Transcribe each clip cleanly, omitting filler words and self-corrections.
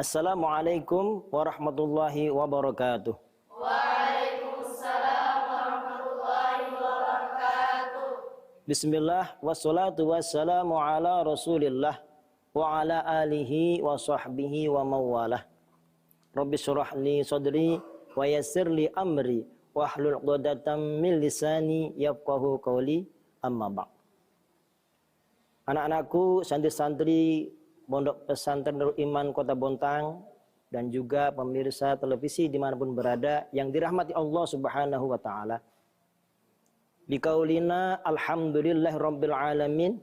Assalamualaikum warahmatullahi wabarakatuh. Waalaikumsalam warahmatullahi wabarakatuh. Bismillah wassalatu wassalamu ala Rasulillah wa ala alihi wa sahbihi wa mawalah. Rabbi syrah li sadri wa yassir li amri wahlul 'uqdatam min lisani yafqahu qawli, amma ba'd. Anak-anakku, santri-santri Pondok Pesantren Darul Iman Kota Bontang dan juga pemirsa televisi dimanapun berada yang dirahmati Allah Subhanahu wa Ta'ala. Biqaulina alhamdulillah rabbil alamin.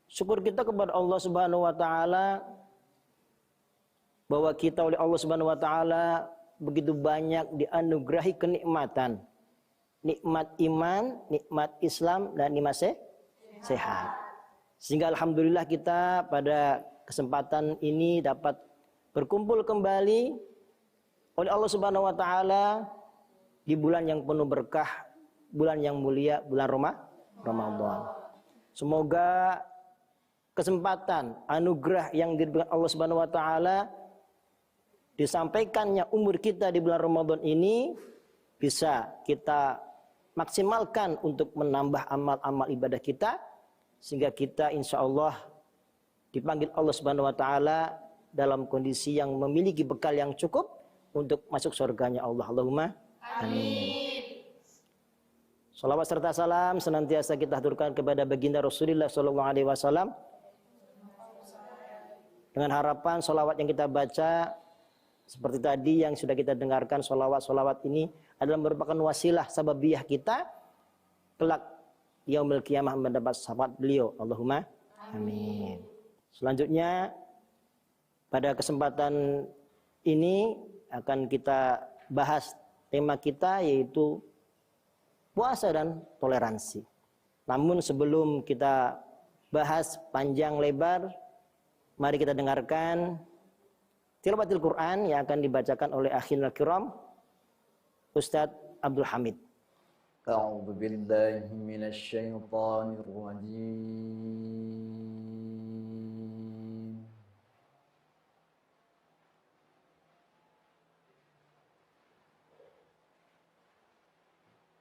Syukur kita kepada Allah Subhanahu wa Ta'ala bahwa kita oleh Allah Subhanahu wa Ta'ala begitu banyak dianugerahi kenikmatan. Nikmat iman, nikmat Islam, dan nikmat sehat. Sehingga alhamdulillah kita pada kesempatan ini dapat berkumpul kembali oleh Allah Subhanahu wa Ta'ala di bulan yang penuh berkah, bulan yang mulia, bulan Ramadan. Semoga kesempatan, anugerah yang diberikan Allah Subhanahu wa Ta'ala disampaikannya umur kita di bulan Ramadan ini bisa kita maksimalkan untuk menambah amal-amal ibadah kita, sehingga kita insya Allah dipanggil Allah Subhanahu wa Ta'ala dalam kondisi yang memiliki bekal yang cukup untuk masuk surganya Allah. Allahumma amin. Salawat serta salam senantiasa kita haturkan kepada baginda Rasulullah SAW, dengan harapan salawat yang kita baca seperti tadi yang sudah kita dengarkan, salawat ini adalah merupakan wasilah sababiyah kita kelak yaumil qiyamah mendapat syafaat beliau. Allahumma amin. Selanjutnya pada kesempatan ini akan kita bahas tema kita, yaitu puasa dan toleransi. Namun sebelum kita bahas panjang lebar, mari kita dengarkan tilawatil Quran yang akan dibacakan oleh akhina kiram Ustadz Abdul Hamid. A'udzu billahi minasy syaithanir rajim.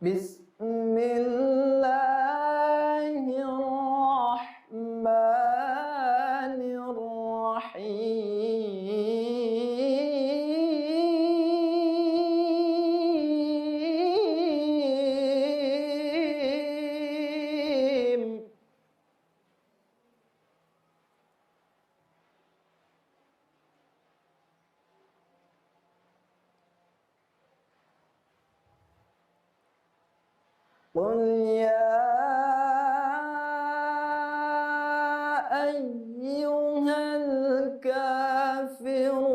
Bismillahirrahmanirrahim. Qul ya ayyuhal kafirun.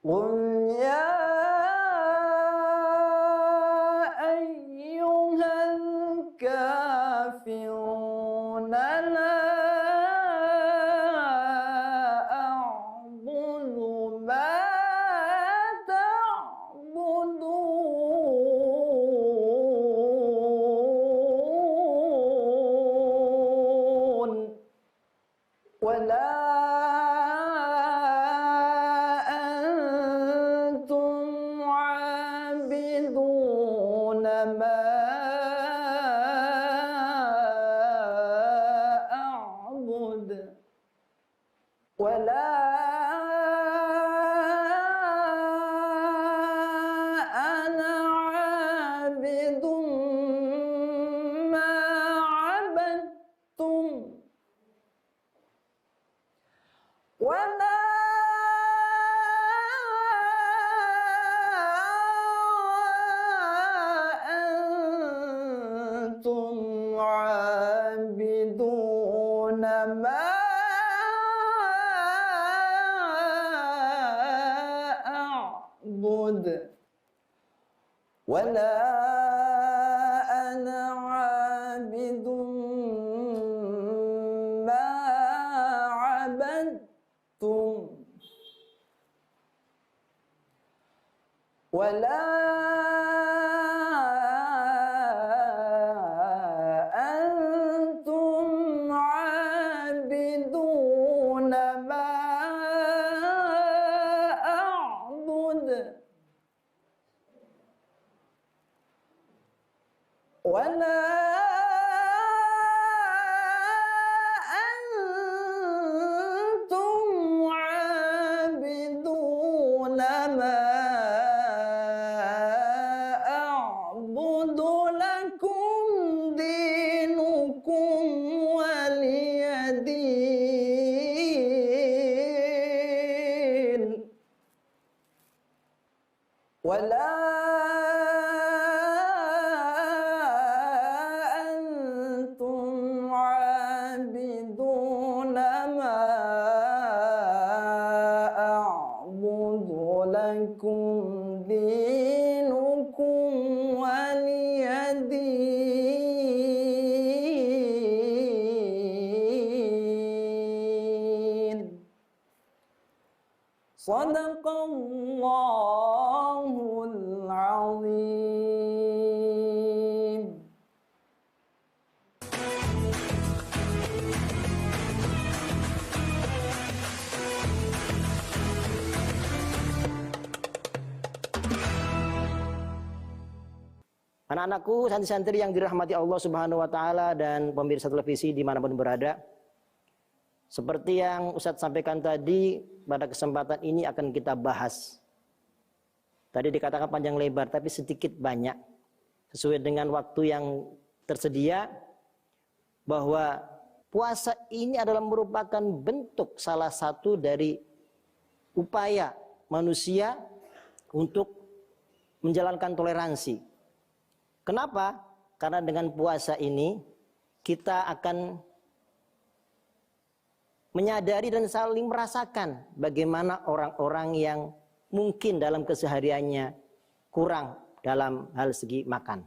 Qul ya ayyuhal kafirun la ولا أنتم عابدون ما أعبد ولا أنا عابد ما عبدتم ولا أنتم عابدون ما أعبد ولا أنا عابد ما عبدتم ولا ولا أنتم عابدون ما أعبد لكم دينكم ولي دين صدق الله العظيم. Anak-anakku, santri-santri yang dirahmati Allah Subhanahu wa taala dan pemirsa televisi dimanapun berada. Seperti yang Ustadz sampaikan tadi, pada kesempatan ini akan kita bahas. Tadi dikatakan panjang lebar, tapi sedikit banyak. Sesuai dengan waktu yang tersedia, bahwa puasa ini adalah merupakan bentuk salah satu dari upaya manusia untuk menjalankan toleransi. Kenapa? Karena dengan puasa ini kita akan menyadari dan saling merasakan bagaimana orang-orang yang mungkin dalam kesehariannya kurang dalam hal segi makan.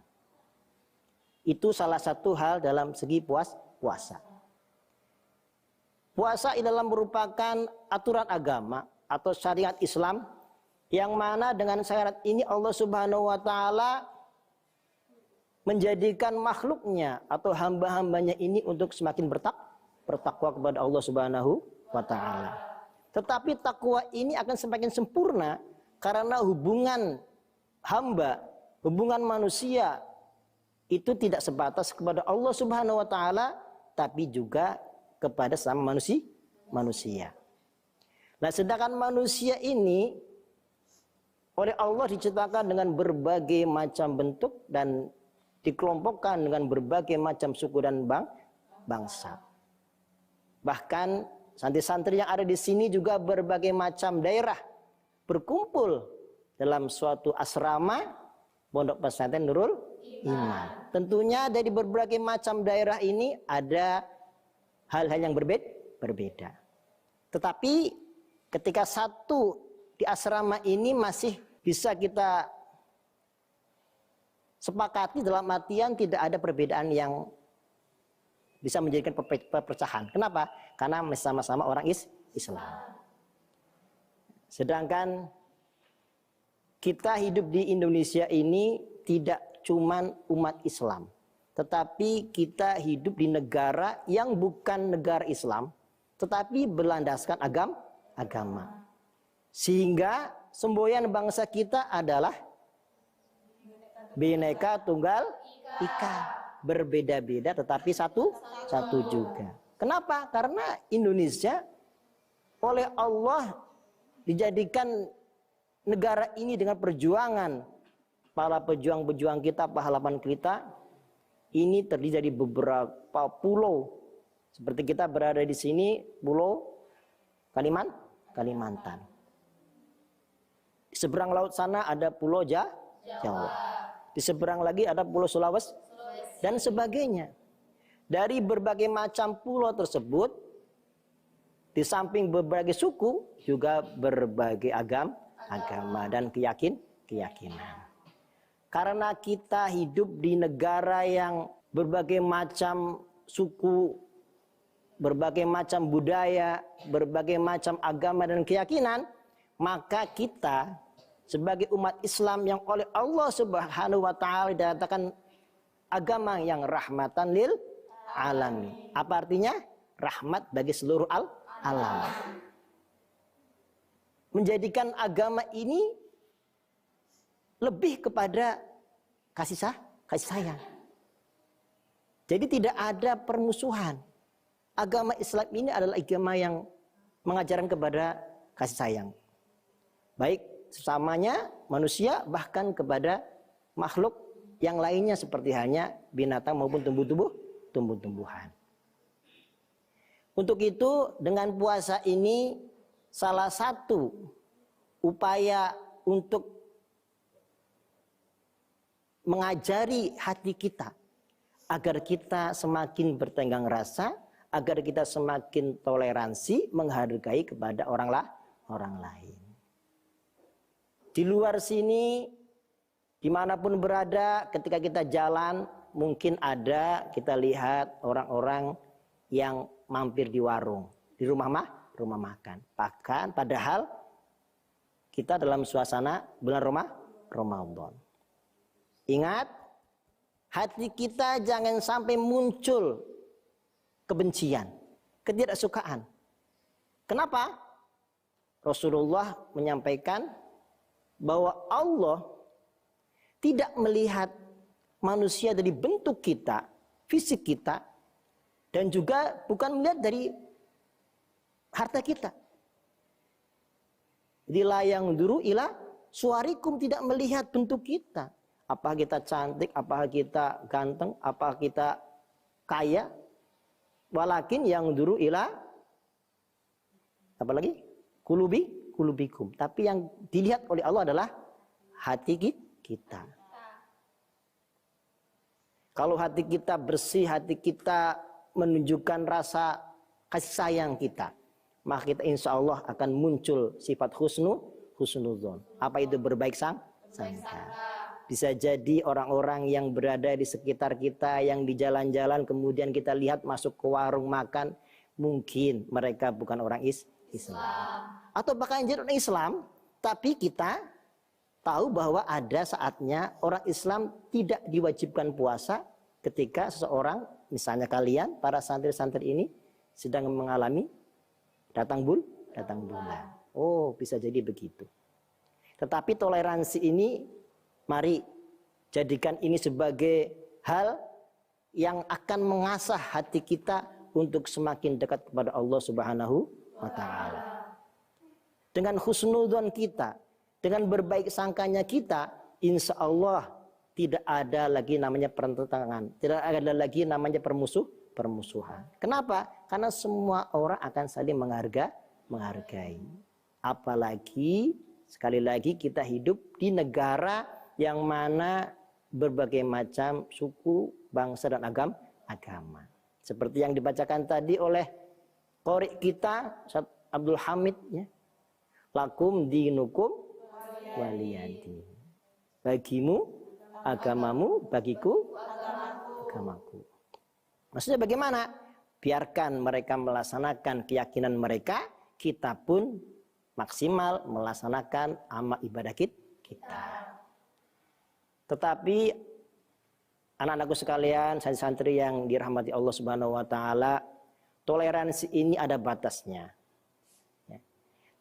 Itu salah satu hal dalam segi puasa. Puasa adalah merupakan aturan agama atau syariat Islam yang mana dengan syarat ini Allah Subhanahu wa taala menjadikan makhluknya atau hamba-hambanya ini untuk semakin bertakwa kepada Allah Subhanahu wa taala. Tetapi takwa ini akan semakin sempurna karena hubungan hamba, hubungan manusia itu tidak sebatas kepada Allah Subhanahu wa taala tapi juga kepada sama manusia. Nah, sedangkan manusia ini oleh Allah diciptakan dengan berbagai macam bentuk dan dikelompokkan dengan berbagai macam suku dan bangsa. Bahkan santri-santri yang ada di sini juga berbagai macam daerah berkumpul dalam suatu asrama Pondok Pesantren Nurul Iman. Tentunya dari berbagai macam daerah ini ada hal-hal yang berbeda. Tetapi ketika satu di asrama ini masih bisa kita sepakati dalam artian tidak ada perbedaan yang bisa menjadikan perpecahan. Kenapa? Karena sama-sama orang Islam. Sedangkan kita hidup di Indonesia ini tidak cuman umat Islam, tetapi kita hidup di negara yang bukan negara Islam, tetapi berlandaskan agama. Sehingga semboyan bangsa kita adalah Bhinneka Tunggal Ika, berbeda-beda tetapi satu juga. Kenapa? Karena Indonesia oleh Allah dijadikan negara ini dengan perjuangan para pejuang-pejuang kita, pahlawan kita ini terdiri dari beberapa pulau. Seperti kita berada di sini, pulau Kalimantan. Di seberang laut sana ada pulau Jawa. Di seberang lagi ada pulau Sulawesi dan sebagainya. Dari berbagai macam pulau tersebut, di samping berbagai suku, juga berbagai agama dan keyakinan. Karena kita hidup di negara yang berbagai macam suku, berbagai macam budaya, berbagai macam agama dan keyakinan, maka kita sebagai umat Islam yang oleh Allah Subhanahu wa taala dikatakan agama yang rahmatan lil alamin. Apa artinya? Rahmat bagi seluruh alam. Menjadikan agama ini lebih kepada kasih sayang. Jadi tidak ada permusuhan. Agama Islam ini adalah agama yang mengajarkan kepada kasih sayang. Baik sesamanya manusia bahkan kepada makhluk yang lainnya seperti hanya binatang maupun tumbuh-tumbuhan. Untuk itu dengan puasa ini salah satu upaya untuk mengajari hati kita agar kita semakin bertenggang rasa, agar kita semakin toleransi, menghargai kepada orang lain. Di luar sini, dimanapun berada, ketika kita jalan, mungkin ada kita lihat orang-orang yang mampir di warung, di rumah makan. Bahkan padahal kita dalam suasana bulan Ramadan. Ingat, hati kita jangan sampai muncul kebencian, ketidaksukaan. Kenapa? Rasulullah menyampaikan bahwa Allah tidak melihat manusia dari bentuk kita, fisik kita, dan juga bukan melihat dari harta kita. Jadi la yanzuru ila suwarikum, tidak melihat bentuk kita. Apakah kita cantik, apakah kita ganteng, apakah kita kaya. Walakin yanzuru ila apa lagi? Kulubikum. Tapi yang dilihat oleh Allah adalah hati kita. Kalau hati kita bersih, hati kita menunjukkan rasa kasih sayang kita, maka kita insya Allah akan muncul sifat husnudzon. Apa itu berbaik sangka? Bisa jadi orang-orang yang berada di sekitar kita, yang di jalan-jalan, kemudian kita lihat masuk ke warung makan, mungkin mereka bukan orang Islam. Atau bahkan jadi orang Islam, tapi kita tahu bahwa ada saatnya orang Islam tidak diwajibkan puasa ketika seseorang, misalnya kalian, para santri-santri ini sedang mengalami datang bulan. Oh, bisa jadi begitu. Tetapi toleransi ini, mari jadikan ini sebagai hal yang akan mengasah hati kita untuk semakin dekat kepada Allah Subhanahu wa Ta'ala. Dengan husnudzon kita, dengan berbaik sangkanya kita, insya Allah tidak ada lagi namanya pertentangan, tidak ada lagi namanya permusuhan. Kenapa? Karena semua orang akan saling menghargai. Apalagi sekali lagi kita hidup di negara yang mana berbagai macam suku, bangsa dan agama. Seperti yang dibacakan tadi oleh qori kita Ustaz Abdul Hamid, ya. Lakum dinukum waliyadin. Bagimu agamamu, bagiku agamaku. Maksudnya bagaimana? Biarkan mereka melaksanakan keyakinan mereka, kita pun maksimal melaksanakan amal ibadah kita. Tetapi anak-anakku sekalian, santri-santri yang dirahmati Allah Subhanahu wa Ta'ala, toleransi ini ada batasnya.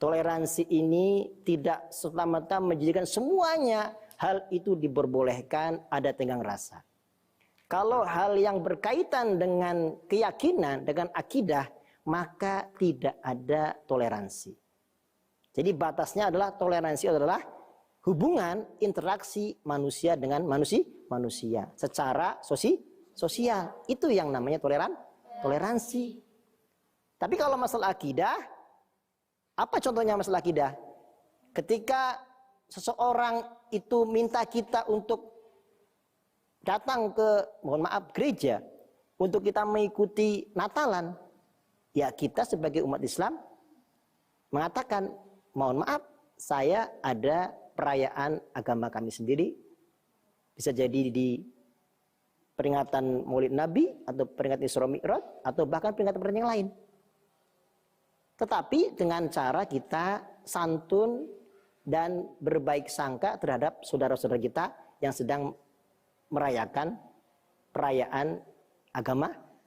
Toleransi ini tidak serta-merta menjadikan semuanya hal itu diperbolehkan, ada tenggang rasa. Kalau hal yang berkaitan dengan keyakinan, dengan akidah, maka tidak ada toleransi. Jadi batasnya adalah toleransi adalah hubungan interaksi manusia dengan manusia secara sosial. Itu yang namanya toleransi. Tapi kalau masalah akidah, apa contohnya masalah akidah? Ketika seseorang itu minta kita untuk datang ke, mohon maaf, gereja untuk kita mengikuti Natalan, ya kita sebagai umat Islam mengatakan, mohon maaf, saya ada perayaan agama kami sendiri, bisa jadi di peringatan Maulid Nabi atau peringatan Isra Mi'raj atau bahkan peringatan yang lain. Tetapi dengan cara kita santun dan berbaik sangka terhadap saudara-saudara kita yang sedang merayakan perayaan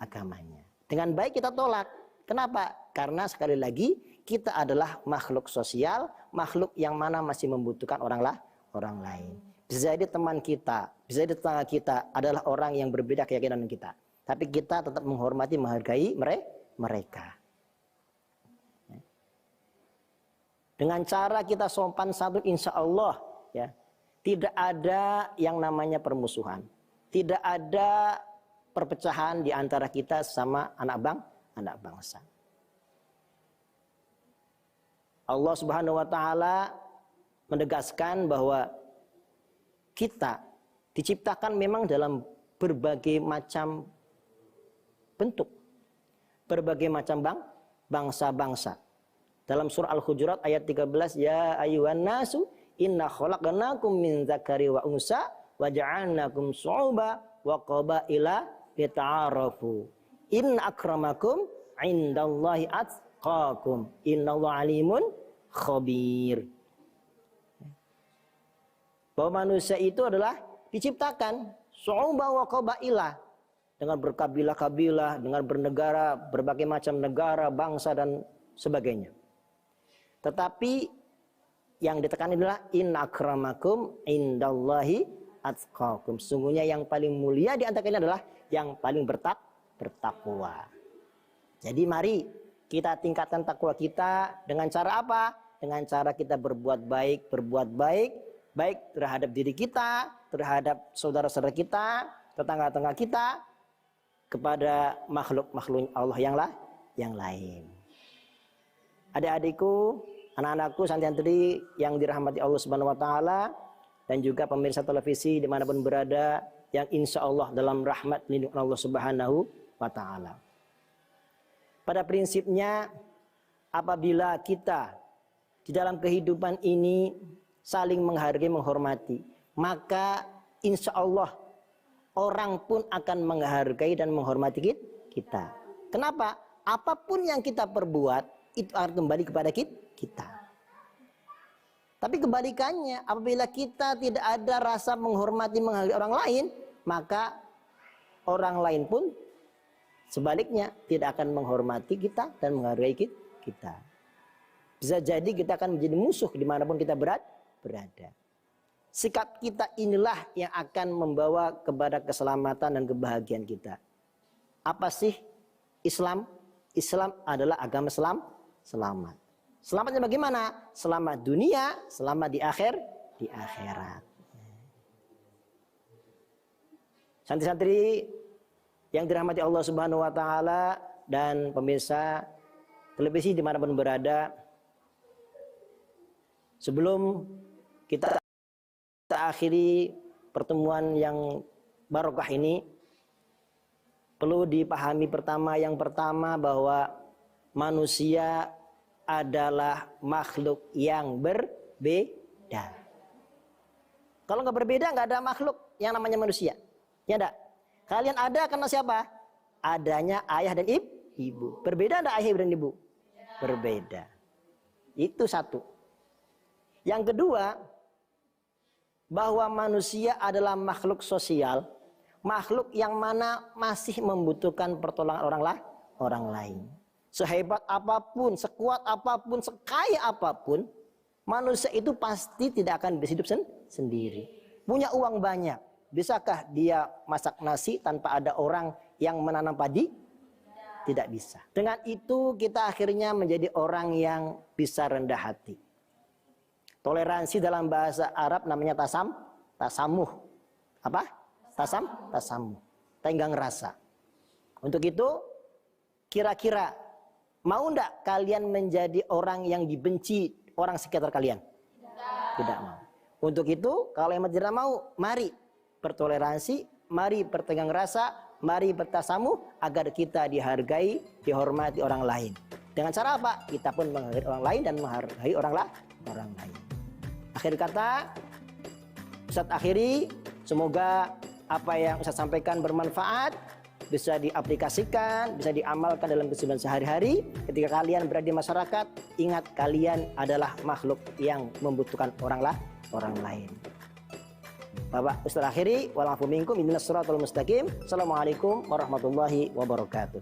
agamanya. Dengan baik kita tolak. Kenapa? Karena sekali lagi kita adalah makhluk sosial, makhluk yang mana masih membutuhkan orang lain. Bisa jadi teman kita, bisa jadi tetangga kita adalah orang yang berbeda keyakinan dengan kita. Tapi kita tetap menghormati, menghargai mereka. Dengan cara kita sopan santun, insya Allah, ya, tidak ada yang namanya permusuhan, tidak ada perpecahan di antara kita sama anak bangsa. Allah Subhanahu wa Ta'ala menegaskan bahwa kita diciptakan memang dalam berbagai macam bentuk, berbagai macam bangsa-bangsa. Dalam surah Al-Hujurat ayat 13, ya ayyuhan nasu inna khalaqnakum min dzakari wa unsa wa ja'alnakum syu'uban wa qabaila lita'arafu. Inna akramakum indallahi atqakum. Innallaha alimun khabir. Bahwa manusia itu adalah diciptakan syu'uban wa qabaila, dengan berkabilah-kabilah, dengan bernegara, berbagai macam negara, bangsa dan sebagainya. Tetapi yang ditekan adalah inna akramakum indallahi atqakum. Sungguhnya yang paling mulia di antara kalian adalah yang paling bertakwa. Jadi mari kita tingkatkan takwa kita dengan cara apa? Dengan cara kita berbuat baik, baik terhadap diri kita, terhadap saudara-saudara kita, tetangga-tetangga kita, kepada makhluk-makhluk Allah yang lain. Adik-adikku, anak-anakku, santri-santri yang dirahmati Allah Subhanahu wa taala, dan juga pemirsa televisi dimanapun berada, yang insya Allah dalam rahmat lindungan Allah Subhanahu wa taala. Pada prinsipnya, apabila kita di dalam kehidupan ini saling menghargai, menghormati, maka insya Allah orang pun akan menghargai dan menghormati kita. Kenapa? Apapun yang kita perbuat itu akan kembali kepada kita. Tapi kebalikannya, apabila kita tidak ada rasa menghormati, menghargai orang lain, maka orang lain pun sebaliknya tidak akan menghormati kita dan menghargai kita. Bisa jadi kita akan menjadi musuh dimanapun kita berada. Sikap kita inilah yang akan membawa kepada keselamatan dan kebahagiaan kita. Apa sih Islam? Islam adalah agama selamat. Selamatnya bagaimana? Selamat dunia, selamat di akhirat. Santri-santri yang dirahmati Allah Subhanahu wa taala dan pemirsa televisi dimanapun berada, sebelum kita akhiri pertemuan yang barokah ini, perlu dipahami yang pertama bahwa manusia adalah makhluk yang berbeda. Kalau nggak berbeda, nggak ada makhluk yang namanya manusia. Ya enggak? Kalian ada karena siapa? Adanya ayah dan ibu. Berbeda enggak ayah dan ibu? Berbeda. Itu satu. Yang kedua, bahwa manusia adalah makhluk sosial, makhluk yang mana masih membutuhkan pertolongan orang lain. Sehebat apapun, sekuat apapun, sekaya apapun, manusia itu pasti tidak akan bisa hidup sendiri. Punya uang banyak, bisakah dia masak nasi tanpa ada orang yang menanam padi? Tidak bisa. Dengan itu kita akhirnya menjadi orang yang bisa rendah hati. Toleransi dalam bahasa Arab namanya tasamuh. Apa? Tasamuh. Tenggang rasa. Untuk itu, kira-kira mau ndak kalian menjadi orang yang dibenci orang sekitar kalian? Tidak mau. Untuk itu, kalau yang tidak mau, mari bertoleransi, mari bertenggang rasa, mari bertasamuh agar kita dihargai, dihormati orang lain. Dengan cara apa? Kita pun menghargai orang lain dan menghargai orang lain. Akhir kata, Ustaz akhiri, semoga apa yang Ustaz sampaikan bermanfaat, bisa diaplikasikan, bisa diamalkan dalam kehidupan sehari-hari. Ketika kalian berada di masyarakat, ingat kalian adalah makhluk yang membutuhkan orang lain. Bapak Ustaz akhiri, walafu minkum ihdinas siratal mustaqim. Assalamualaikum warahmatullahi wabarakatuh.